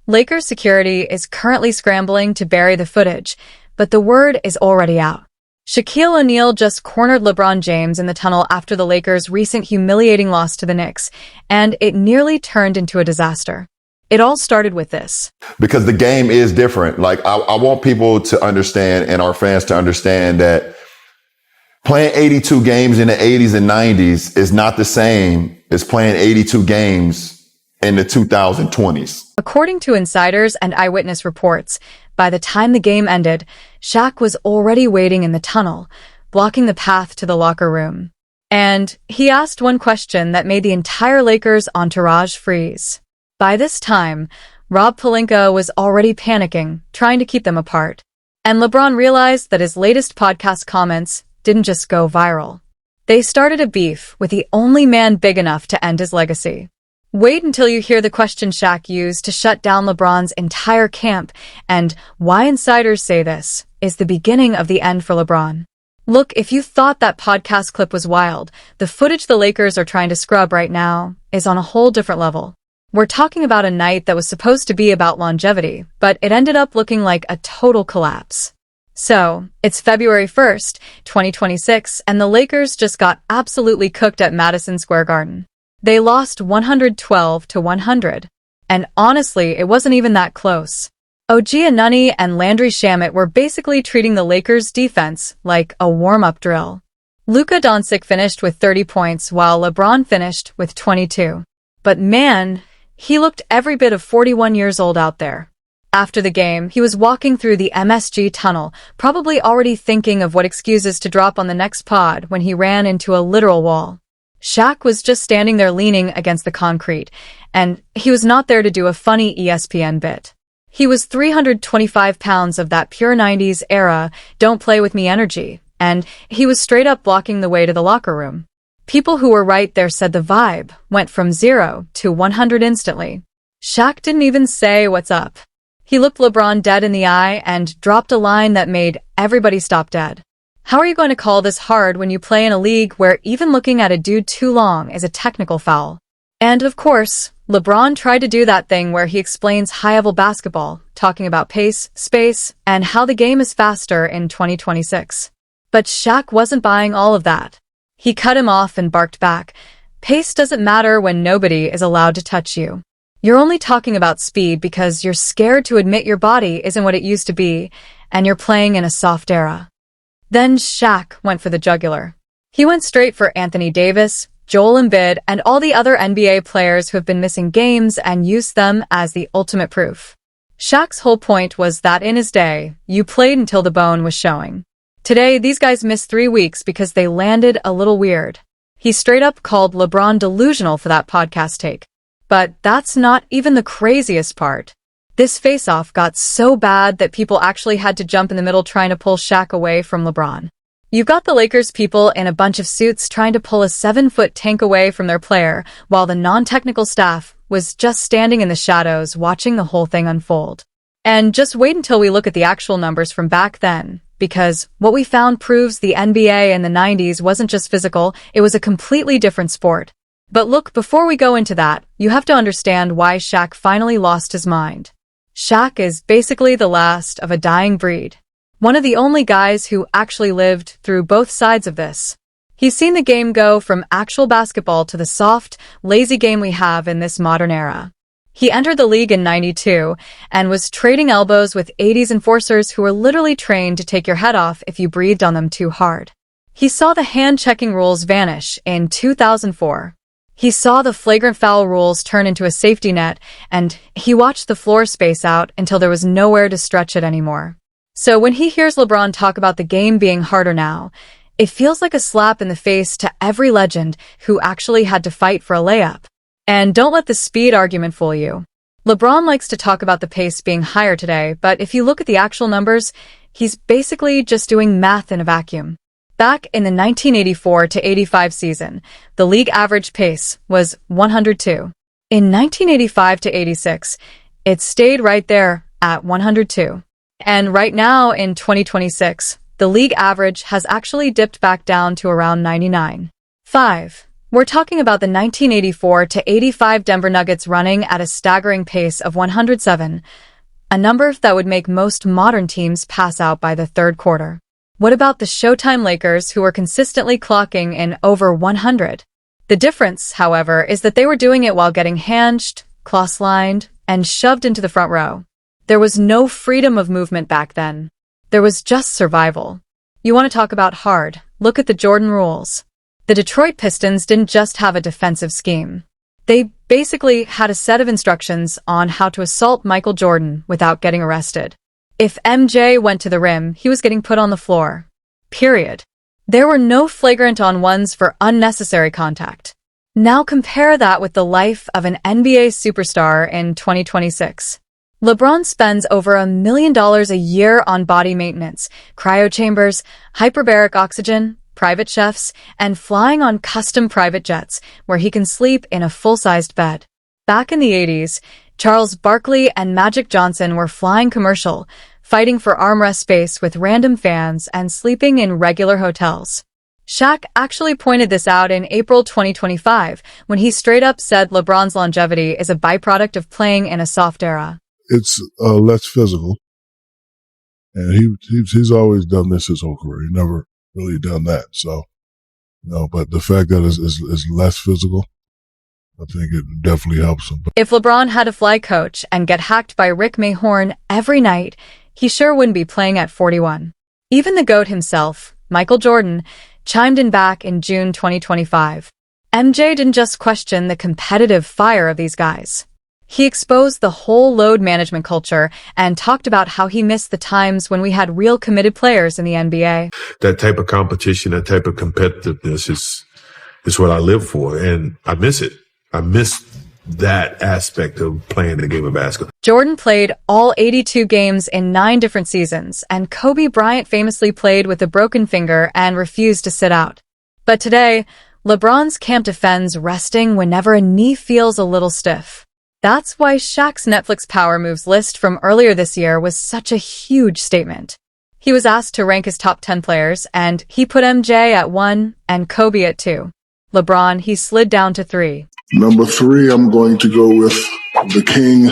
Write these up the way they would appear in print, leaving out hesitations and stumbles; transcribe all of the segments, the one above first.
Lakers security is currently scrambling to bury the footage, but the word is already out. Shaquille O'Neal just cornered LeBron James in the tunnel after the Lakers' recent humiliating loss to the Knicks, and it nearly turned into a disaster. It all started with this. Because the game is different. Like, I want people to understand and our fans to understand that playing 82 games in the 80s and 90s is not the same as playing 82 games in the 2020s. According to insiders and eyewitness reports, by the time the game ended, Shaq was already waiting in the tunnel, blocking the path to the locker room. And he asked one question that made the entire Lakers entourage freeze. By this time, Rob Pelinka was already panicking, trying to keep them apart. And LeBron realized that his latest podcast comments didn't just go viral. They started a beef with the only man big enough to end his legacy. Wait until you hear the question Shaq used to shut down LeBron's entire camp, and why insiders say this is the beginning of the end for LeBron. Look, if you thought that podcast clip was wild, the footage the Lakers are trying to scrub right now is on a whole different level. We're talking about a night that was supposed to be about longevity, but it ended up looking like a total collapse. So, it's February 1st, 2026, and the Lakers just got absolutely cooked at Madison Square Garden. They lost 112-100. And honestly, it wasn't even that close. OG Anunoby and Landry Shamet were basically treating the Lakers' defense like a warm-up drill. Luka Doncic finished with 30 points while LeBron finished with 22. But man, he looked every bit of 41 years old out there. After the game, he was walking through the MSG tunnel, probably already thinking of what excuses to drop on the next pod when he ran into a literal wall. Shaq was just standing there leaning against the concrete, and he was not there to do a funny ESPN bit. He was 325 pounds of that pure 90s era, don't play with me energy, and he was straight up blocking the way to the locker room. People who were right there said the vibe went from 0 to 100 instantly. Shaq didn't even say what's up. He looked LeBron dead in the eye and dropped a line that made everybody stop dead. How are you going to call this hard when you play in a league where even looking at a dude too long is a technical foul? And of course, LeBron tried to do that thing where he explains high-level basketball, talking about pace, space, and how the game is faster in 2026. But Shaq wasn't buying all of that. He cut him off and barked back, "Pace doesn't matter when nobody is allowed to touch you. You're only talking about speed because you're scared to admit your body isn't what it used to be, and you're playing in a soft era." Then Shaq went for the jugular. He went straight for Anthony Davis, Joel Embiid, and all the other NBA players who have been missing games and used them as the ultimate proof. Shaq's whole point was that in his day, you played until the bone was showing. Today, these guys missed 3 weeks because they landed a little weird. He straight up called LeBron delusional for that podcast take. But that's not even the craziest part. This face-off got so bad that people actually had to jump in the middle trying to pull Shaq away from LeBron. You've got the Lakers people in a bunch of suits trying to pull a 7-foot tank away from their player, while the non-technical staff was just standing in the shadows watching the whole thing unfold. And just wait until we look at the actual numbers from back then, because what we found proves the NBA in the 90s wasn't just physical, it was a completely different sport. But look, before we go into that, you have to understand why Shaq finally lost his mind. Shaq is basically the last of a dying breed. One of the only guys who actually lived through both sides of this. He's seen the game go from actual basketball to the soft, lazy game we have in this modern era. He entered the league in '92 and was trading elbows with 80s enforcers who were literally trained to take your head off if you breathed on them too hard. He saw the hand-checking rules vanish in 2004. He saw the flagrant foul rules turn into a safety net, and he watched the floor space out until there was nowhere to stretch it anymore. So when he hears LeBron talk about the game being harder now, it feels like a slap in the face to every legend who actually had to fight for a layup. And don't let the speed argument fool you. LeBron likes to talk about the pace being higher today, but if you look at the actual numbers, he's basically just doing math in a vacuum. Back in the 1984 to 85 season, the league average pace was 102. In 1985 to 86, it stayed right there at 102. And right now in 2026, the league average has actually dipped back down to around 99. 5. We're talking about the 1984 to 85 Denver Nuggets running at a staggering pace of 107, a number that would make most modern teams pass out by the third quarter. What about the Showtime Lakers, who were consistently clocking in over 100? The difference, however, is that they were doing it while getting hinged, cross-lined, and shoved into the front row. There was no freedom of movement back then. There was just survival. You want to talk about hard? Look at the Jordan rules. The Detroit Pistons didn't just have a defensive scheme. They basically had a set of instructions on how to assault Michael Jordan without getting arrested. If MJ went to the rim, he was getting put on the floor. Period. There were no flagrant on-ones for unnecessary contact. Now compare that with the life of an NBA superstar in 2026. LeBron spends over $1 million a year on body maintenance, cryo chambers, hyperbaric oxygen, private chefs, and flying on custom private jets where he can sleep in a full-sized bed. Back in the 80s, Charles Barkley and Magic Johnson were flying commercial, fighting for armrest space with random fans and sleeping in regular hotels. Shaq actually pointed this out in April 2025 when he straight up said LeBron's longevity is a byproduct of playing in a soft era. It's less physical, and he's always done this his whole career. He never really done that. So, but the fact that it's less physical, I think it definitely helps him. If LeBron had a fly coach and get hacked by Rick Mahorn every night, he sure wouldn't be playing at 41. Even the GOAT himself, Michael Jordan, chimed in back in June 2025. MJ didn't just question the competitive fire of these guys. He exposed the whole load management culture and talked about how he missed the times when we had real committed players in the NBA. That type of competition, that type of competitiveness is what I live for, and I miss it. I miss that aspect of playing the game of basketball. Jordan played all 82 games in 9 different seasons, and Kobe Bryant famously played with a broken finger and refused to sit out. But today, LeBron's camp defends resting whenever a knee feels a little stiff. That's why Shaq's Netflix Power Moves list from earlier this year was such a huge statement. He was asked to rank his top 10 players, and he put MJ at 1 and Kobe at 2. LeBron, he slid down to 3. Number 3, I'm going to go with the King,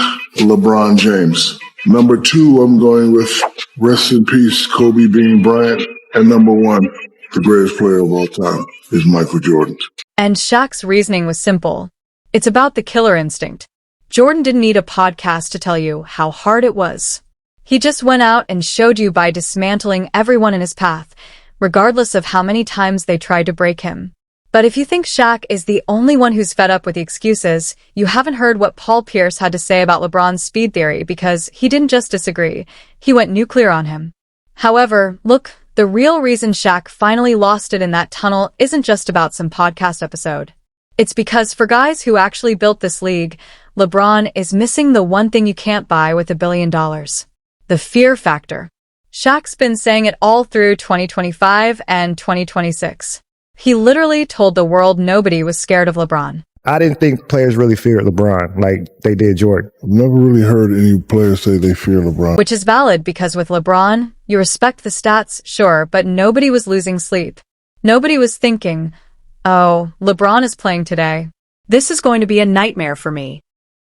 LeBron James. Number 2, I'm going with rest in peace, Kobe Bean Bryant. And number 1, the greatest player of all time, is Michael Jordan. And Shaq's reasoning was simple. It's about the killer instinct. Jordan didn't need a podcast to tell you how hard it was. He just went out and showed you by dismantling everyone in his path, regardless of how many times they tried to break him. But if you think Shaq is the only one who's fed up with the excuses, you haven't heard what Paul Pierce had to say about LeBron's speed theory, because he didn't just disagree, he went nuclear on him. However, look, the real reason Shaq finally lost it in that tunnel isn't just about some podcast episode. It's because for guys who actually built this league, LeBron is missing the one thing you can't buy with $1 billion. The fear factor. Shaq's been saying it all through 2025 and 2026. He literally told the world nobody was scared of LeBron. I didn't think players really feared LeBron like they did Jordan. I've never really heard any players say they fear LeBron. Which is valid, because with LeBron, you respect the stats, sure, but nobody was losing sleep. Nobody was thinking, oh, LeBron is playing today. This is going to be a nightmare for me.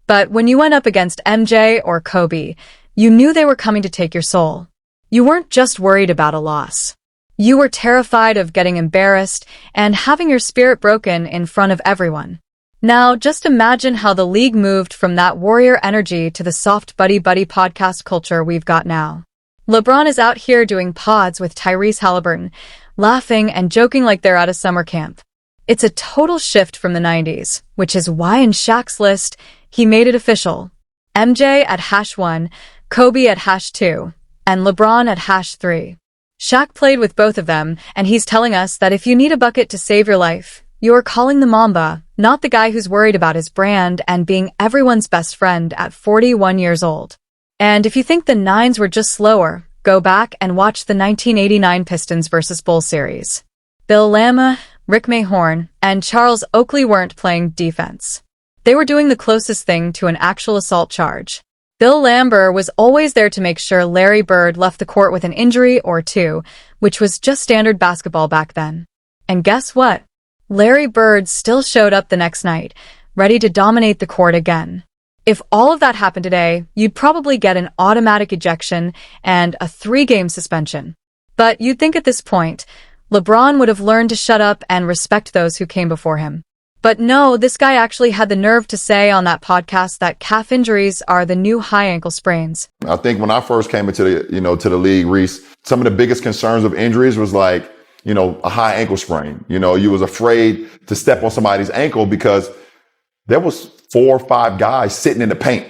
But when you went up against MJ or Kobe, you knew they were coming to take your soul. You weren't just worried about a loss. You were terrified of getting embarrassed and having your spirit broken in front of everyone. Now, just imagine how the league moved from that warrior energy to the soft buddy-buddy podcast culture we've got now. LeBron is out here doing pods with Tyrese Halliburton, laughing and joking like they're at a summer camp. It's a total shift from the 90s, which is why in Shaq's list, he made it official. MJ at #1, Kobe at #2, and LeBron at #3. Shaq played with both of them, and he's telling us that if you need a bucket to save your life, you're calling the Mamba, not the guy who's worried about his brand and being everyone's best friend at 41 years old. And if you think the Nines were just slower, go back and watch the 1989 Pistons vs. Bulls series. Bill Lamb, Rick Mahorn, and Charles Oakley weren't playing defense. They were doing the closest thing to an actual assault charge. Bill Lambert was always there to make sure Larry Bird left the court with an injury or two, which was just standard basketball back then. And guess what? Larry Bird still showed up the next night, ready to dominate the court again. If all of that happened today, you'd probably get an automatic ejection and a 3-game suspension. But you'd think at this point, LeBron would have learned to shut up and respect those who came before him. But no, this guy actually had the nerve to say on that podcast that calf injuries are the new high ankle sprains. I think when I first came into the league, Reese, some of the biggest concerns of injuries was like, a high ankle sprain. You was afraid to step on somebody's ankle because there was 4 or 5 guys sitting in the paint.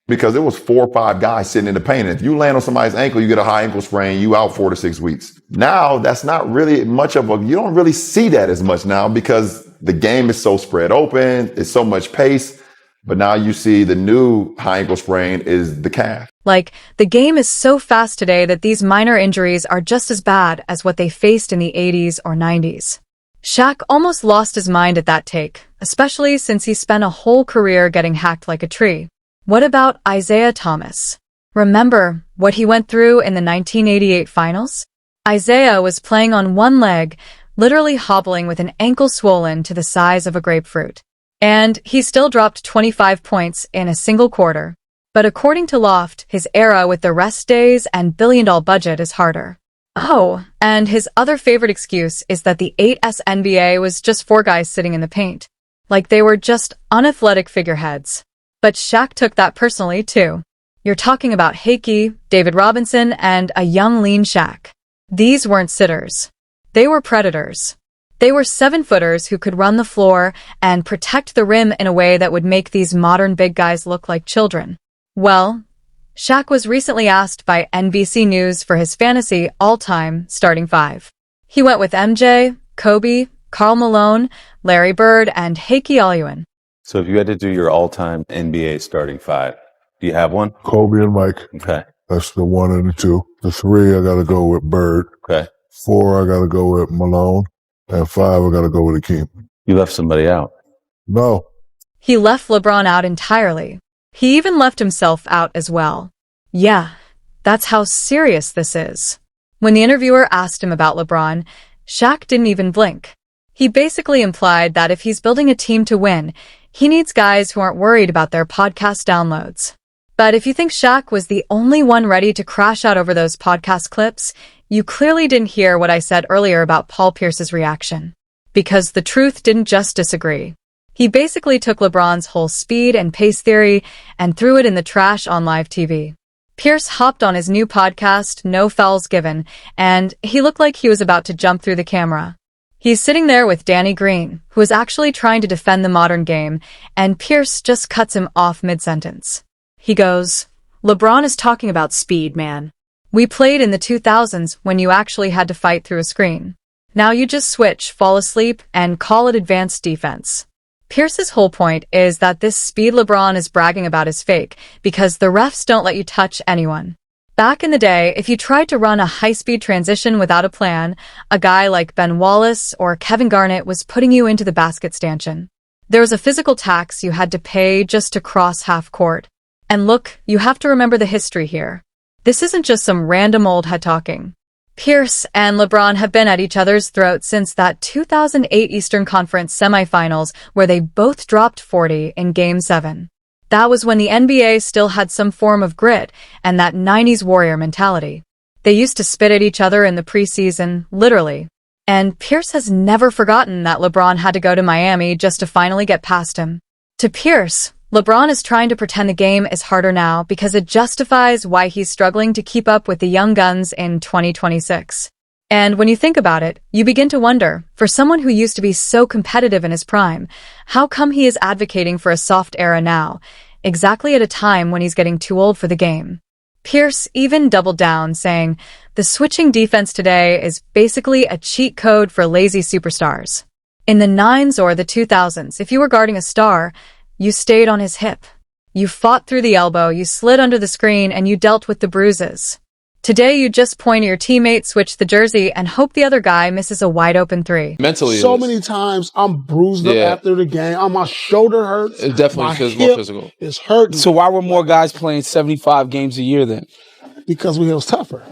Because there was 4 or 5 guys sitting in the paint. And if you land on somebody's ankle, you get a high ankle sprain, you out 4 to 6 weeks. Now, that's not really much you don't really see that as much now because the game is so spread open. It's so much pace. But now you see the new high ankle sprain is the calf. Like, the game is so fast today that these minor injuries are just as bad as what they faced in the 80s or 90s. Shaq almost lost his mind at that take, especially since he spent a whole career getting hacked like a tree. What about Isaiah Thomas? Remember what he went through in the 1988 finals? Isaiah was playing on one leg, literally hobbling with an ankle swollen to the size of a grapefruit. And he still dropped 25 points in a single quarter. But according to Loft, his era with the rest days and billion-dollar budget is harder. Oh, and his other favorite excuse is that the 8S NBA was just 4 guys sitting in the paint. Like they were just unathletic figureheads. But Shaq took that personally, too. You're talking about Hakey, David Robinson, and a young lean Shaq. These weren't sitters. They were predators. They were 7-footers who could run the floor and protect the rim in a way that would make these modern big guys look like children. Well, Shaq was recently asked by NBC News for his fantasy all-time starting 5. He went with MJ, Kobe, Karl Malone, Larry Bird, and Hakey Olajuwon. So if you had to do your all-time NBA starting 5, do you have one? Kobe and Mike. Okay. That's the 1 and the 2. The 3, I got to go with Bird. Okay. 4, I got to go with Malone. And 5, I got to go with Akeem. You left somebody out. No. He left LeBron out entirely. He even left himself out as well. Yeah, that's how serious this is. When the interviewer asked him about LeBron, Shaq didn't even blink. He basically implied that if he's building a team to win, he needs guys who aren't worried about their podcast downloads. But if you think Shaq was the only one ready to crash out over those podcast clips, you clearly didn't hear what I said earlier about Paul Pierce's reaction. Because the truth didn't just disagree. He basically took LeBron's whole speed and pace theory and threw it in the trash on live TV. Pierce hopped on his new podcast, No Fouls Given, and he looked like he was about to jump through the camera. He's sitting there with Danny Green, who is actually trying to defend the modern game, and Pierce just cuts him off mid-sentence. He goes, "LeBron is talking about speed, man. We played in the 2000s when you actually had to fight through a screen. Now you just switch, fall asleep, and call it advanced defense." Pierce's whole point is that this speed LeBron is bragging about is fake because the refs don't let you touch anyone. Back in the day, if you tried to run a high-speed transition without a plan, a guy like Ben Wallace or Kevin Garnett was putting you into the basket stanchion. There was a physical tax you had to pay just to cross half court. And look, you have to remember the history here. This isn't just some random old head talking. Pierce and LeBron have been at each other's throats since that 2008 Eastern Conference semifinals where they both dropped 40 in Game 7. That was when the NBA still had some form of grit and that 90s Warrior mentality. They used to spit at each other in the preseason, literally. And Pierce has never forgotten that LeBron had to go to Miami just to finally get past him. To Pierce, LeBron is trying to pretend the game is harder now because it justifies why he's struggling to keep up with the young guns in 2026. And when you think about it, you begin to wonder, for someone who used to be so competitive in his prime, how come he is advocating for a soft era now, exactly at a time when he's getting too old for the game? Pierce even doubled down, saying, the switching defense today is basically a cheat code for lazy superstars. In the 90s or the 2000s, if you were guarding a star, you stayed on his hip. You fought through the elbow, you slid under the screen, and you dealt with the bruises. Today, you just point at your teammate, switch the jersey, and hope the other guy misses a wide-open 3. Mentally, so many times I'm bruised up after the game. My shoulder hurts. It definitely feels more physical. It's hurting. So why were more guys playing 75 games a year then? Because we was tougher.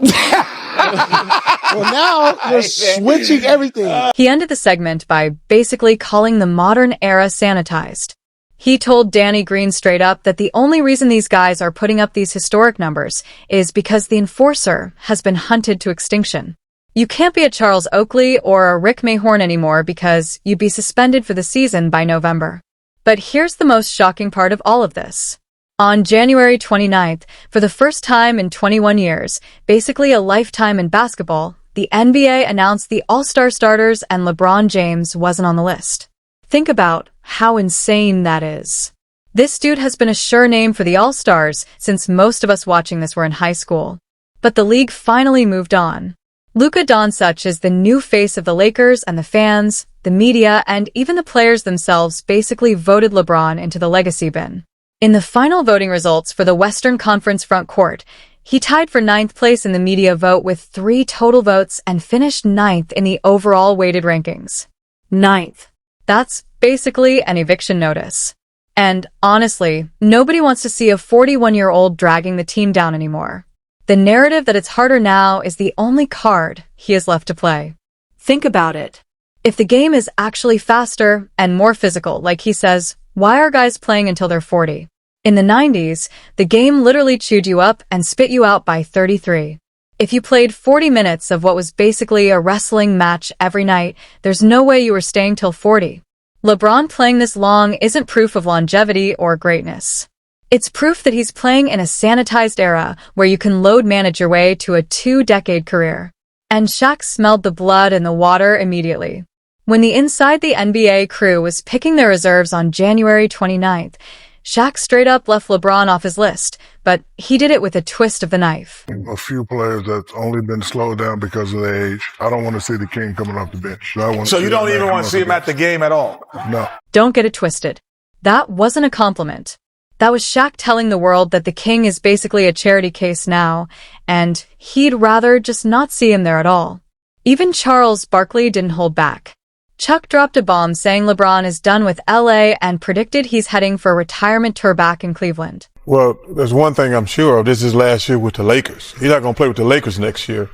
Well, now you're switching everything. He ended the segment by basically calling the modern era sanitized. He told Danny Green straight up that the only reason these guys are putting up these historic numbers is because the enforcer has been hunted to extinction. You can't be a Charles Oakley or a Rick Mahorn anymore because you'd be suspended for the season by November. But here's the most shocking part of all of this. On January 29th, for the first time in 21 years, basically a lifetime in basketball, the NBA announced the All-Star starters and LeBron James wasn't on the list. Think about how insane that is. This dude has been a sure name for the All-Stars since most of us watching this were in high school. But the league finally moved on. Luka Doncic is the new face of the Lakers, and the fans, the media, and even the players themselves basically voted LeBron into the legacy bin. In the final voting results for the Western Conference front court, he tied for 9th place in the media vote with 3 total votes and finished 9th in the overall weighted rankings. 9th. That's basically an eviction notice. And honestly, nobody wants to see a 41-year-old dragging the team down anymore. The narrative that it's harder now is the only card he has left to play. Think about it. If the game is actually faster and more physical, like he says, why are guys playing until they're 40? In the 90s, the game literally chewed you up and spit you out by 33. If you played 40 minutes of what was basically a wrestling match every night, there's no way you were staying till 40. LeBron playing this long isn't proof of longevity or greatness. It's proof that he's playing in a sanitized era where you can load manage your way to a 2-decade career. And Shaq smelled the blood in the water immediately. When the Inside the NBA crew was picking their reserves on January 29th, Shaq straight up left LeBron off his list, but he did it with a twist of the knife. A few players that's only been slowed down because of their age. I don't want to see the king coming off the bench. So you don't even want to see him at the game at all? No. Don't get it twisted. That wasn't a compliment. That was Shaq telling the world that the king is basically a charity case now, and he'd rather just not see him there at all. Even Charles Barkley didn't hold back. Chuck dropped a bomb saying LeBron is done with LA and predicted he's heading for a retirement tour back in Cleveland. Well, there's one thing I'm sure of. This is last year with the Lakers. He's not going to play with the Lakers next year.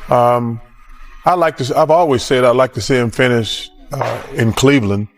I've always said I'd like to see him finish in Cleveland.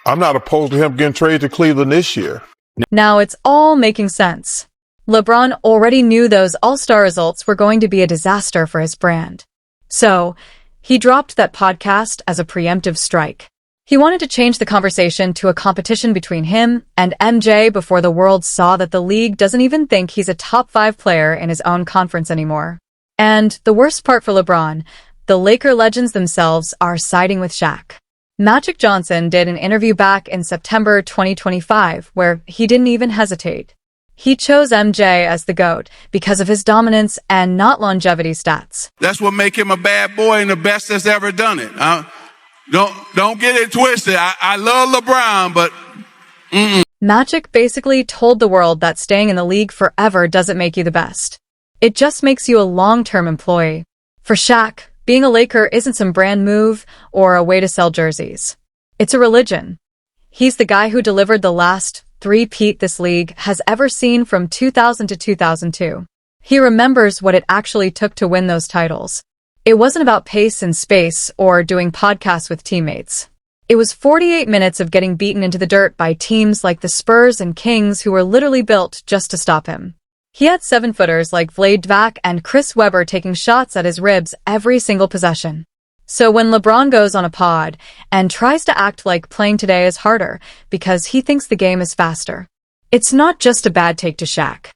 I'm not opposed to him getting traded to Cleveland this year. Now it's all making sense. LeBron already knew those All-Star results were going to be a disaster for his brand. So, he dropped that podcast as a preemptive strike. He wanted to change the conversation to a competition between him and MJ before the world saw that the league doesn't even think he's a top 5 player in his own conference anymore. And the worst part for LeBron, the Laker legends themselves are siding with Shaq. Magic Johnson did an interview back in September 2025 where he didn't even hesitate. He chose MJ as the GOAT because of his dominance and not longevity stats. That's what make him a bad boy and the best that's ever done it. Don't get it twisted. I love LeBron, but Magic basically told the world that staying in the league forever doesn't make you the best. It just makes you a long-term employee. For Shaq, being a Laker isn't some brand move or a way to sell jerseys. It's a religion. He's the guy who delivered the last three-peat this league has ever seen from 2000 to 2002. He remembers what it actually took to win those titles. It wasn't about pace and space or doing podcasts with teammates. It was 48 minutes of getting beaten into the dirt by teams like the Spurs and Kings who were literally built just to stop him. He had 7-footers like Vlade Divac and Chris Webber taking shots at his ribs every single possession. So when LeBron goes on a pod and tries to act like playing today is harder because he thinks the game is faster, it's not just a bad take to Shaq.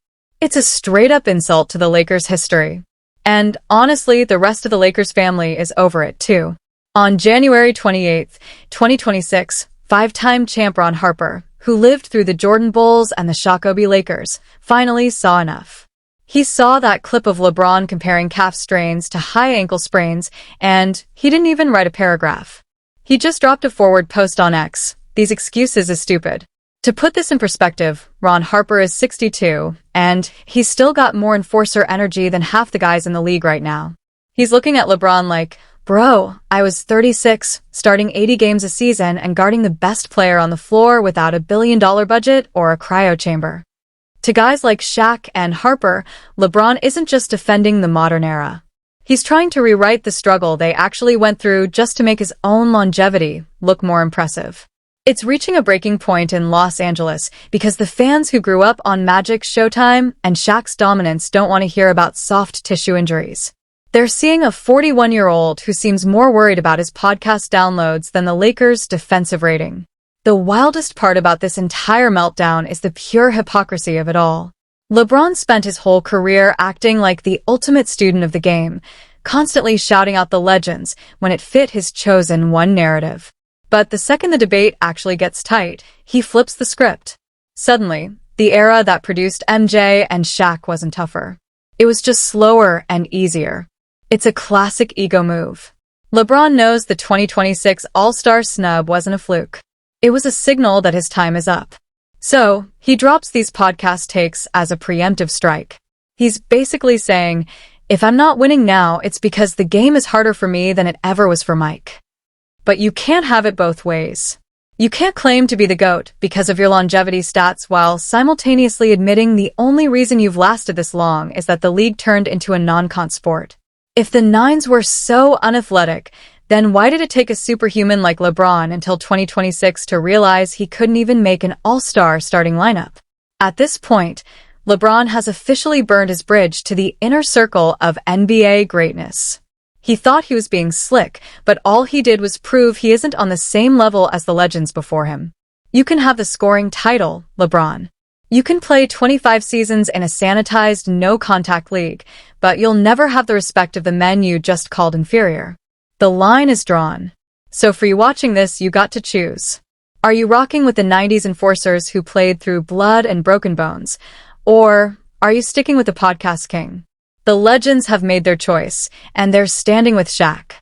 It's a straight-up insult to the Lakers' history. And honestly, the rest of the Lakers family is over it too. On January 28, 2026, 5-time champ Ron Harper, who lived through the Jordan Bulls and the Shaq O'Neal Lakers, finally saw enough. He saw that clip of LeBron comparing calf strains to high ankle sprains, and he didn't even write a paragraph. He just dropped a forward post on X. These excuses is stupid. To put this in perspective, Ron Harper is 62, and he's still got more enforcer energy than half the guys in the league right now. He's looking at LeBron like, bro, I was 36, starting 80 games a season and guarding the best player on the floor without $1 billion budget or a cryo chamber. To guys like Shaq and Harper, LeBron isn't just defending the modern era. He's trying to rewrite the struggle they actually went through just to make his own longevity look more impressive. It's reaching a breaking point in Los Angeles because the fans who grew up on Magic's Showtime and Shaq's dominance don't want to hear about soft tissue injuries. They're seeing a 41-year-old who seems more worried about his podcast downloads than the Lakers' defensive rating. The wildest part about this entire meltdown is the pure hypocrisy of it all. LeBron spent his whole career acting like the ultimate student of the game, constantly shouting out the legends when it fit his chosen one narrative. But the second the debate actually gets tight, he flips the script. Suddenly, the era that produced MJ and Shaq wasn't tougher. It was just slower and easier. It's a classic ego move. LeBron knows the 2026 All-Star snub wasn't a fluke. It was a signal that his time is up. So, he drops these podcast takes as a preemptive strike. He's basically saying, if I'm not winning now, it's because the game is harder for me than it ever was for Mike. But you can't have it both ways. You can't claim to be the GOAT because of your longevity stats while simultaneously admitting the only reason you've lasted this long is that the league turned into a non-con sport. If the Nines were so unathletic, then why did it take a superhuman like LeBron until 2026 to realize he couldn't even make an all-star starting lineup? At this point, LeBron has officially burned his bridge to the inner circle of NBA greatness. He thought he was being slick, but all he did was prove he isn't on the same level as the legends before him. You can have the scoring title, LeBron. You can play 25 seasons in a sanitized, no-contact league, but you'll never have the respect of the men you just called inferior. The line is drawn. So for you watching this, you got to choose. Are you rocking with the 90s enforcers who played through blood and broken bones? Or are you sticking with the podcast king? The legends have made their choice, and they're standing with Shaq.